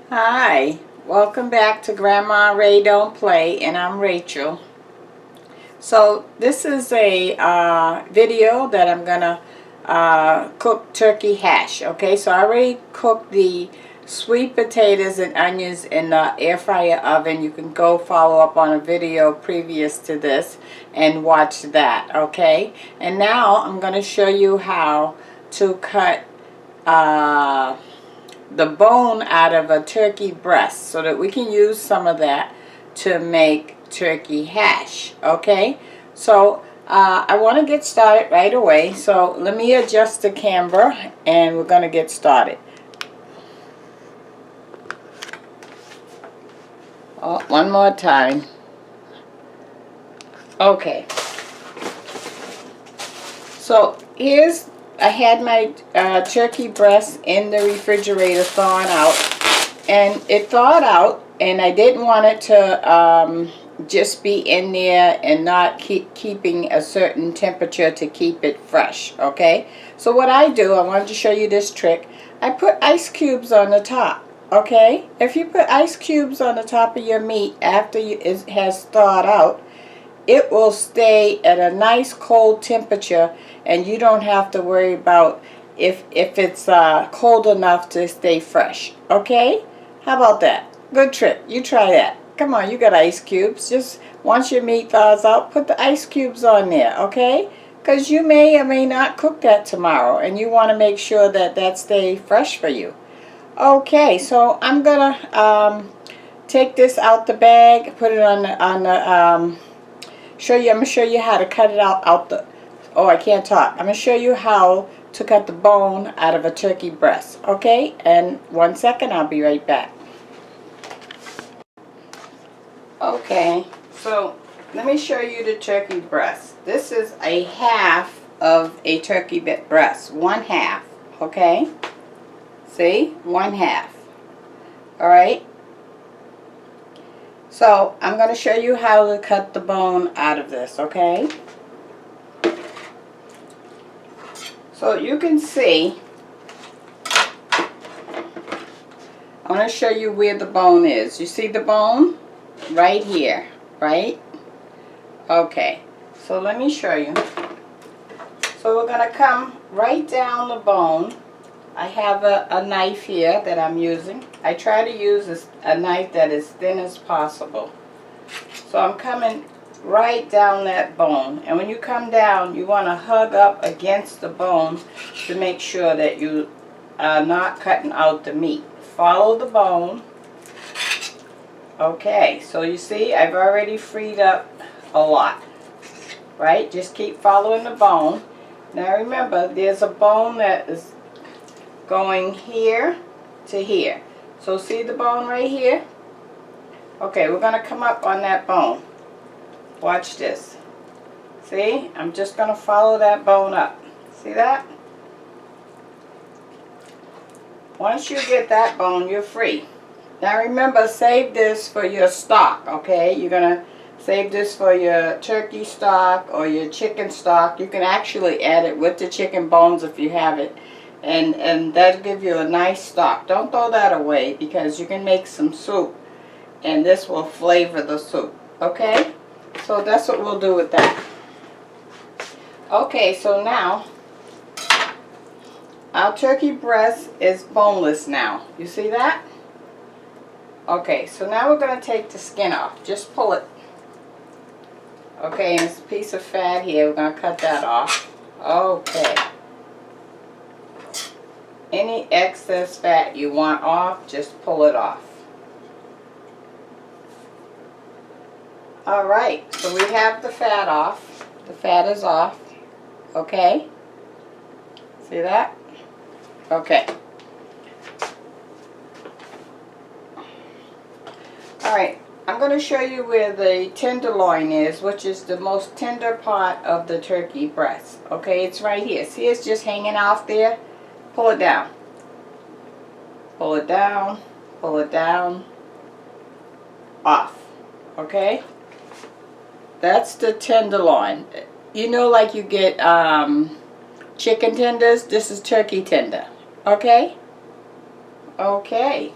Hi, welcome back to Grandma Ray Don't Play, and I'm Rachel. So this is a video that I'm gonna cook turkey hash. Okay, so I already cooked the sweet potatoes and onions in the air fryer oven. You can go follow up on a video previous to this and watch that. Okay, and now I'm gonna show you how to cut the bone out of a turkey breast so that we can use some of that to make turkey hash. Okay, so I want to get started right away, so let me adjust the camera and we're going to get started. Oh, one more time. Okay, so I had my turkey breast in the refrigerator thawing out, and it thawed out, and I didn't want it to just be in there and not keeping a certain temperature to keep it fresh. Okay, so what I do, I wanted to show you this trick. I put ice cubes on the top. Okay, if you put ice cubes on the top of your meat after it has thawed out, it will stay at a nice cold temperature, and you don't have to worry about if it's cold enough to stay fresh. Okay, how about that? Good trick. You try that. Come on, you got ice cubes. Just once your meat thaws out, put the ice cubes on there. Okay, because you may or may not cook that tomorrow, and you want to make sure that that stays fresh for you. Okay, so I'm gonna take this out the bag, put it on the I'm gonna show you how to cut it out the, oh, I can't talk. I'm gonna show you how to cut the bone out of a turkey breast. Okay, and 1 second, I'll be right back. Okay, so let me show you the turkey breast. This is a half of a turkey breast, 1/2. Okay, see, 1/2. All right. So I'm going to show you how to cut the bone out of this, okay? So you can see, I want to show you where the bone is. You see the bone? Right here, right? Okay, so let me show you. So we're going to come right down the bone. I have a knife here that I'm using. I try to use a knife that is thin as possible. So I'm coming right down that bone. And when you come down, you want to hug up against the bone to make sure that you are not cutting out the meat. Follow the bone. Okay, so you see I've already freed up a lot. Right? Just keep following the bone. Now remember, there's a bone that is going here to here. So see the bone right here? Okay, we're going to come up on that bone. Watch this. See? I'm just going to follow that bone up. See that? Once you get that bone, you're free. Now remember, save this for your stock, okay? You're going to save this for your turkey stock or your chicken stock. You can actually add it with the chicken bones if you have it. And that'll give you a nice stock. Don't throw that away, because you can make some soup and this will flavor the soup. Okay? So that's what we'll do with that. Okay, so now our turkey breast is boneless now. You see that? Okay, so now we're going to take the skin off. Just pull it. Okay, and this piece of fat here, we're going to cut that off. Okay. Any excess fat you want off, just pull it off. Alright, so we have the fat off. The fat is off. Okay? See that? Okay. Alright, I'm going to show you where the tenderloin is, which is the most tender part of the turkey breast. Okay, it's right here. See, it's just hanging off there? Pull it down. Pull it down. Pull it down. Off. Okay? That's the tenderloin. You know, like you get chicken tenders? This is turkey tender. Okay? Okay.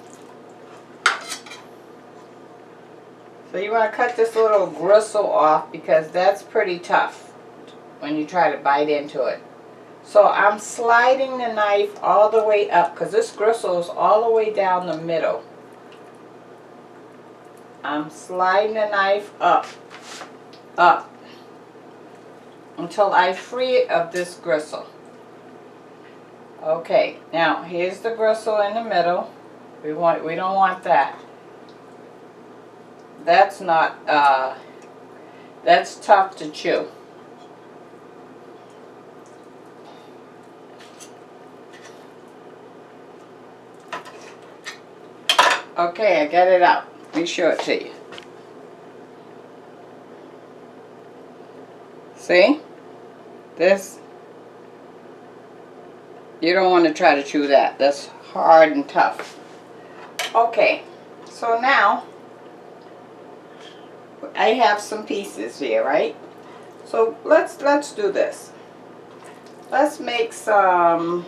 So you want to cut this little gristle off because that's pretty tough when you try to bite into it. So I'm sliding the knife all the way up because this gristle is all the way down the middle. I'm sliding the knife up, until I free it of this gristle. Okay, now here's the gristle in the middle. We don't want that. That's not, that's tough to chew. Okay, I got it out. Let me show it to you. See? This, you don't want to try to chew that. That's hard and tough. Okay, so now I have some pieces here, right? So let's do this. Let's make several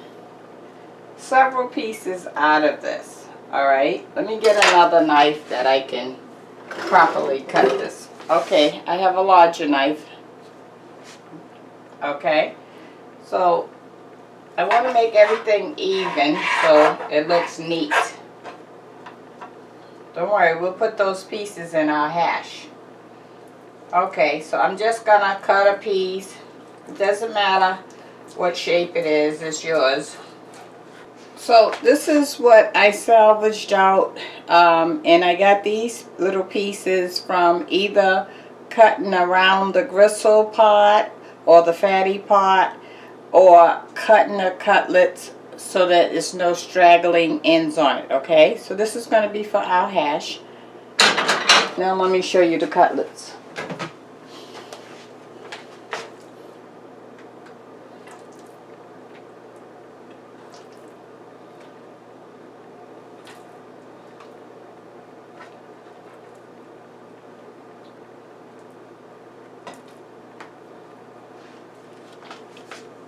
pieces out of this. All right, let me get another knife that I can properly cut this. Okay, I have a larger knife. Okay, so I want to make everything even so it looks neat. Don't worry, we'll put those pieces in our hash. Okay, so I'm just gonna cut a piece. It doesn't matter what shape it is, it's yours. So this is what I salvaged out, and I got these little pieces from either cutting around the gristle part or the fatty part, or cutting the cutlets so that there's no straggling ends on it. Okay, so this is going to be for our hash. Now let me show you the cutlets.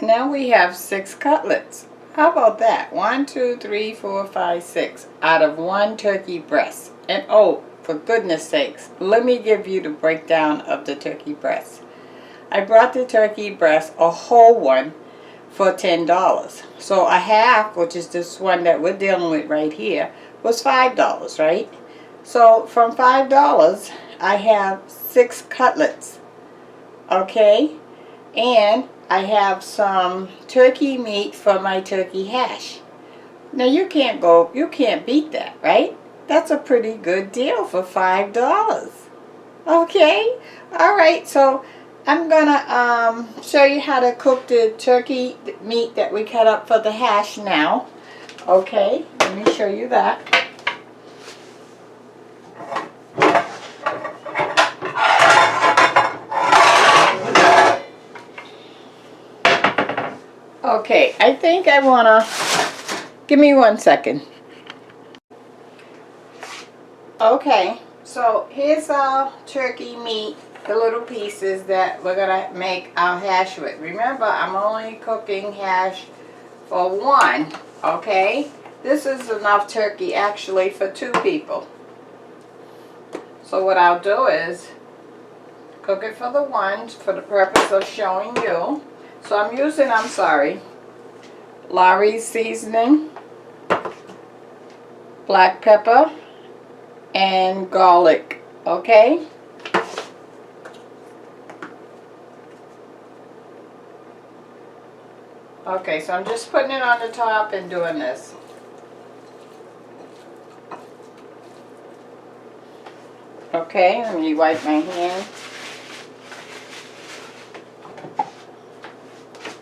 Now we have 6 cutlets. How about that? 1, 2, 3, 4, 5, 6 out of 1 turkey breast. And oh, for goodness sakes, let me give you the breakdown of the turkey breast. I brought the turkey breast, a whole one, for $10. So a half, which is this one that we're dealing with right here, was $5, right? So from $5, I have 6 cutlets. Okay? And I have some turkey meat for my turkey hash. Now you can't beat that, right? That's a pretty good deal for $5. Okay? Alright, so I'm gonna show you how to cook the turkey meat that we cut up for the hash now. Okay, let me show you that. Okay, I think I wanna, give me 1 second. Okay, so here's our turkey meat, the little pieces that we're gonna make our hash with. Remember, I'm only cooking hash for 1, okay? This is enough turkey actually for 2 people. So what I'll do is cook it for the 1 for the purpose of showing you. So I'm using, Lawry's seasoning, black pepper, and garlic, okay? Okay, so I'm just putting it on the top and doing this. Okay, let me wipe my hand.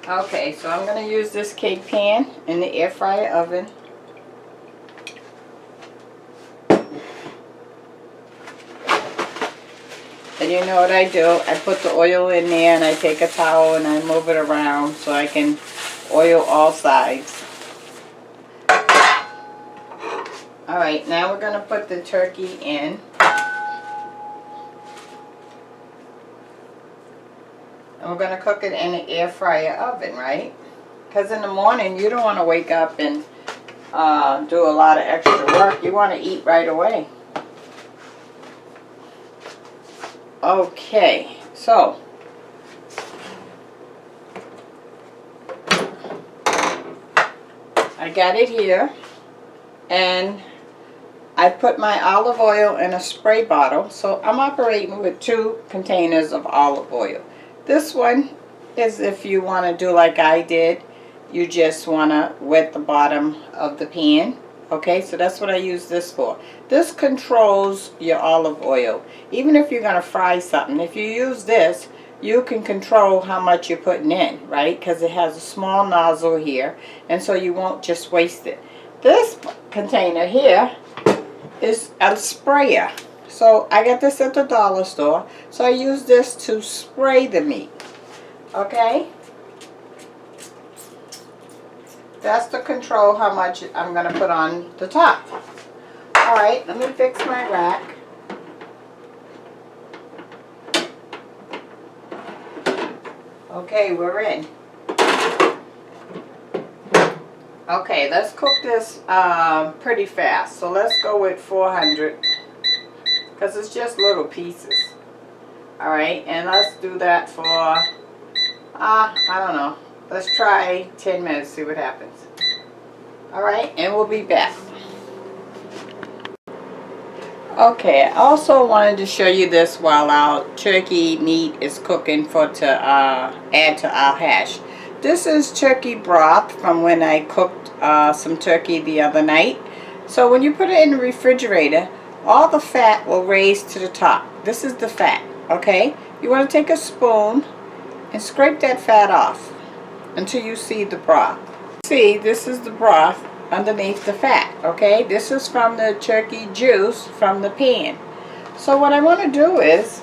Okay, so I'm going to use this cake pan in the air fryer oven. And you know what I do? I put the oil in there and I take a towel and I move it around so I can oil all sides. Alright, now we're going to put the turkey in. And we're going to cook it in the air fryer oven, right? Because in the morning you don't want to wake up and do a lot of extra work. You want to eat right away. Okay, so I got it here, and I put my olive oil in a spray bottle. So I'm operating with 2 containers of olive oil. This one is if you want to do like I did, you just want to wet the bottom of the pan. Okay, so that's what I use this for. This controls your olive oil. Even if you're going to fry something, if you use this, you can control how much you're putting in, right? Because it has a small nozzle here, and so you won't just waste it. This container here is a sprayer. So I got this at the dollar store. So I use this to spray the meat. Okay? That's to control how much I'm going to put on the top. Alright, let me fix my rack. Okay, we're in. Okay, let's cook this pretty fast. So let's go with 400 because it's just little pieces. Alright, and let's do that for, I don't know. Let's try 10 minutes, see what happens. Alright, and we'll be back. Okay, I also wanted to show you this while our turkey meat is cooking to add to our hash. This is turkey broth from when I cooked some turkey the other night. So when you put it in the refrigerator, all the fat will raise to the top. This is the fat, okay? You want to take a spoon and scrape that fat off until you see the broth. See, this is the broth underneath the fat, okay? This is from the turkey juice from the pan. So what I want to do is,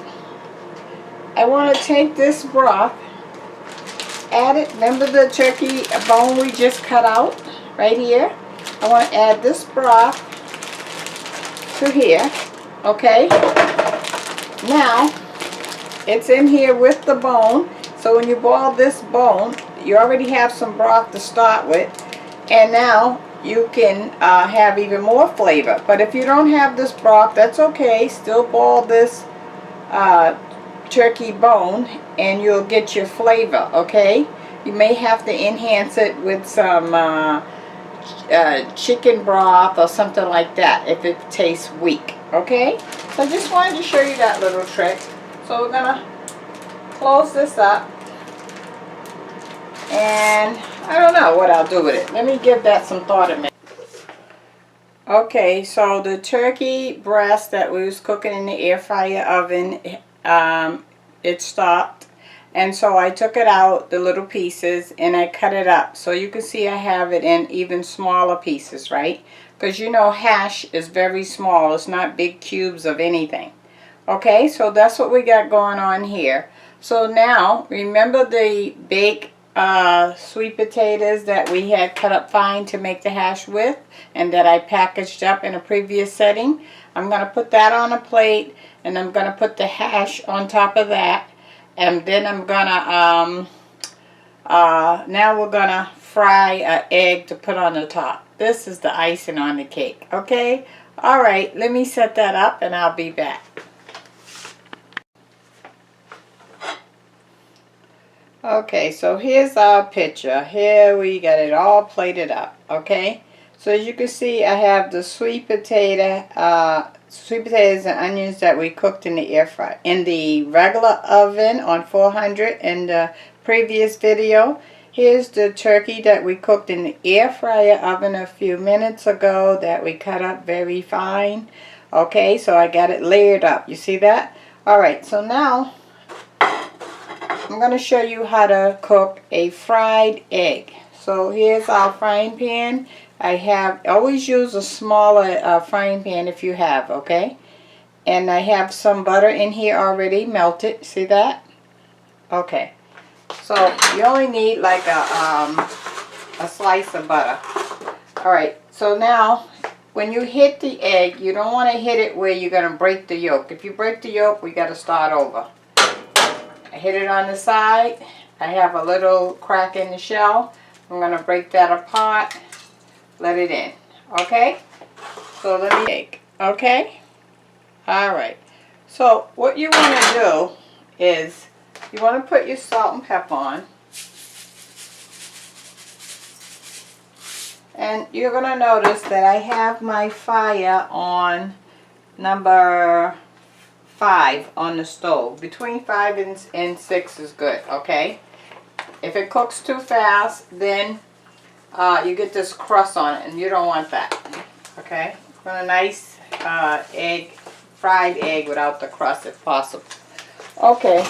I want to take this broth, add it, remember the turkey bone we just cut out right here? I want to add this broth to here, okay? Now, it's in here with the bone, so when you boil this bone, you already have some broth to start with, and now you can have even more flavor. But if you don't have this broth, that's okay. Still boil this turkey bone and you'll get your flavor, okay? You may have to enhance it with some chicken broth or something like that if it tastes weak, okay? So I just wanted to show you that little trick. So we're gonna close this up, and I don't know what I'll do with it. Let me give that some thought a minute. Okay, so the turkey breast that we was cooking in the air fryer oven, it stopped, and so I took it out, the little pieces, and I cut it up. So you can see I have it in even smaller pieces, right? Because you know hash is very small. It's not big cubes of anything. Okay, so that's what we got going on here. So now, remember the baked sweet potatoes that we had cut up fine to make the hash with, and that I packaged up in a previous setting? I'm going to put that on a plate, and I'm going to put the hash on top of that, and then I'm going to now we're going to fry an egg to put on the top. This is the icing on the cake, okay? Alright, let me set that up and I'll be back. Okay, so here's our picture. Here we got it all plated up, okay? So as you can see, I have the sweet potatoes and onions that we cooked in the air fryer, in the regular oven on 400 in the previous video. Here's the turkey that we cooked in the air fryer oven a few minutes ago that we cut up very fine. Okay, so I got it layered up. You see that? Alright, so now I'm going to show you how to cook a fried egg. So here's our frying pan. Always use a smaller frying pan if you have, okay? And I have some butter in here already melted. See that? Okay. So you only need like a slice of butter. Alright, so now when you hit the egg, you don't want to hit it where you're going to break the yolk. If you break the yolk, we got to start over. I hit it on the side. I have a little crack in the shell. I'm going to break that apart. Let it in. Okay? So let me take. Okay? Alright. So what you want to do is you want to put your salt and pepper on. And you're going to notice that I have my fire on number 5 on the stove. Between 5 and 6 is good, okay? If it cooks too fast, then you get this crust on it, and you don't want that, okay? Want a nice egg, fried egg without the crust if possible. Okay,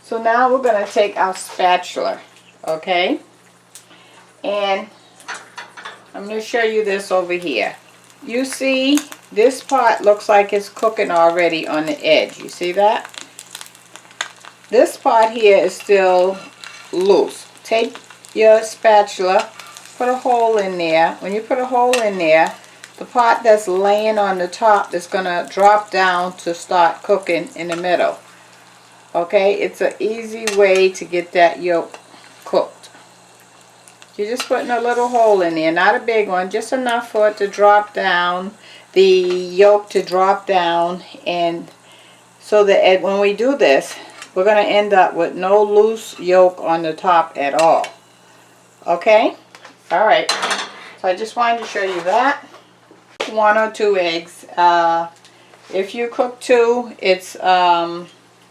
so now we're going to take our spatula, okay? And I'm going to show you this over here. You see, this part looks like it's cooking already on the edge. You see that? This part here is still loose. Take your spatula, put a hole in there. When you put a hole in there, the part that's laying on the top is going to drop down to start cooking in the middle. Okay, it's an easy way to get that yolk cooked. You're just putting a little hole in there, not a big one, just enough for it to drop down, the yolk to drop down, and so that when we do this, we're going to end up with no loose yolk on the top at all. Okay? Alright, so I just wanted to show you that. 1 or 2 eggs. If you cook 2, it's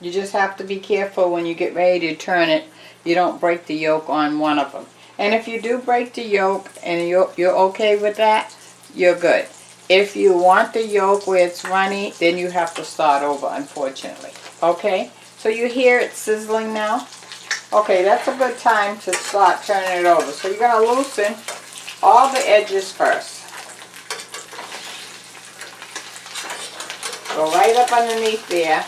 you just have to be careful when you get ready to turn it. You don't break the yolk on one of them. And if you do break the yolk and you're okay with that, you're good. If you want the yolk where it's runny, then you have to start over, unfortunately. Okay? So you hear it sizzling now? Okay, that's a good time to start turning it over. So you're going to loosen all the edges first. Go right up underneath there.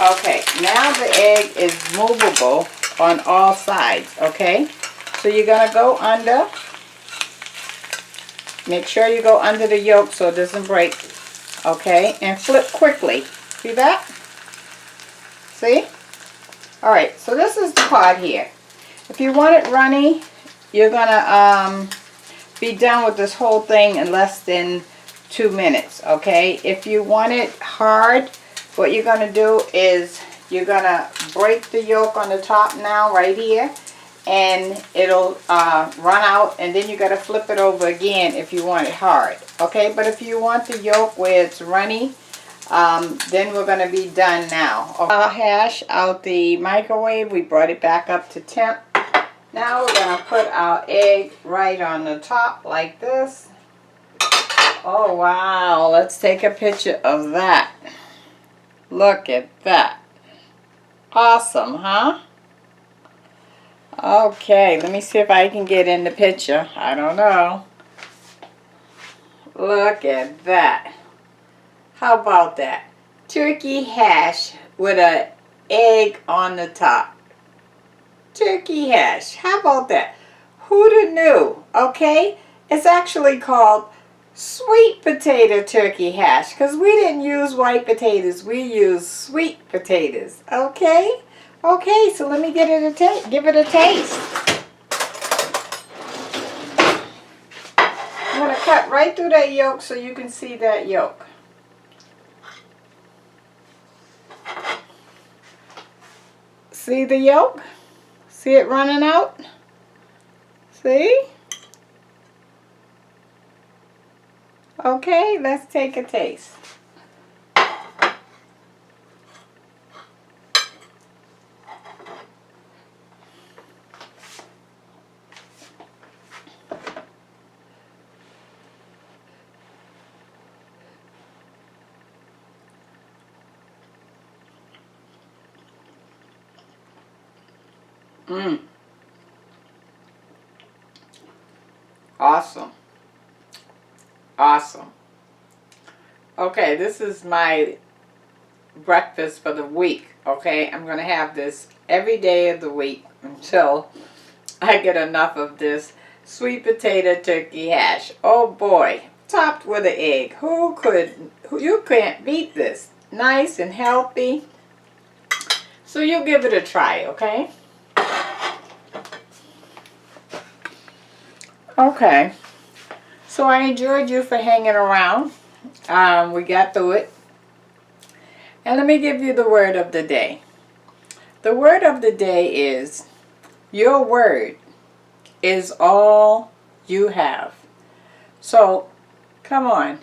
Okay, now the egg is movable on all sides, okay? So you're going to go under. Make sure you go under the yolk so it doesn't break, okay? And flip quickly. See that? See? Alright, so this is the part here. If you want it runny, you're going to be done with this whole thing in less than 2 minutes, okay? If you want it hard, what you're going to do is you're going to break the yolk on the top now, right here, and it'll run out, and then you got to flip it over again if you want it hard, okay? But if you want the yolk where it's runny, then we're going to be done now. Our hash out the microwave, we brought it back up to temp. Now we're going to put our egg right on the top like this. Oh wow, let's take a picture of that. Look at that. Awesome, huh? Okay, let me see if I can get in the picture. I don't know. Look at that. How about that? Turkey hash with an egg on the top. Turkey hash. How about that? Who'da knew? Okay? It's actually called sweet potato turkey hash because we didn't use white potatoes. We used sweet potatoes. Okay? Okay, so let me give it a taste. I'm going to cut right through that yolk so you can see that yolk. See the yolk? See it running out? See? Okay, let's take a taste. Awesome. Awesome. Okay, this is my breakfast for the week. Okay, I'm going to have this every day of the week until I get enough of this sweet potato turkey hash. Oh boy, topped with an egg. You can't beat this. Nice and healthy. So you give it a try, okay? Okay. So I enjoyed you for hanging around. We got through it. And let me give you the word of the day. The word of the day is, your word is all you have. So, come on.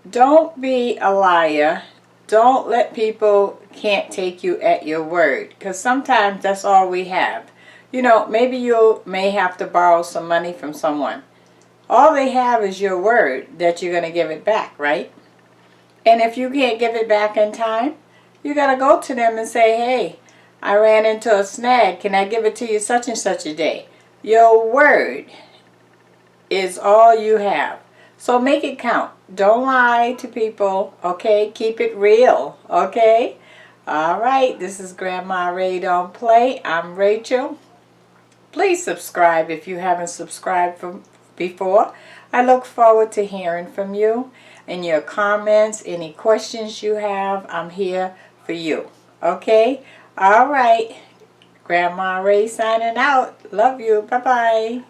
Don't be a liar. Don't let people can't take you at your word. Because sometimes that's all we have. You know, maybe you may have to borrow some money from someone. All they have is your word that you're going to give it back, right? And if you can't give it back in time, you got to go to them and say, hey, I ran into a snag. Can I give it to you such and such a day? Your word is all you have. So make it count. Don't lie to people, okay? Keep it real, okay? All right, this is Grandma Ray Don't Play. I'm Rachel. Please subscribe if you haven't subscribed before. I look forward to hearing from you and your comments, any questions you have. I'm here for you, okay? All right, Grandma Ray signing out. Love you. Bye-bye.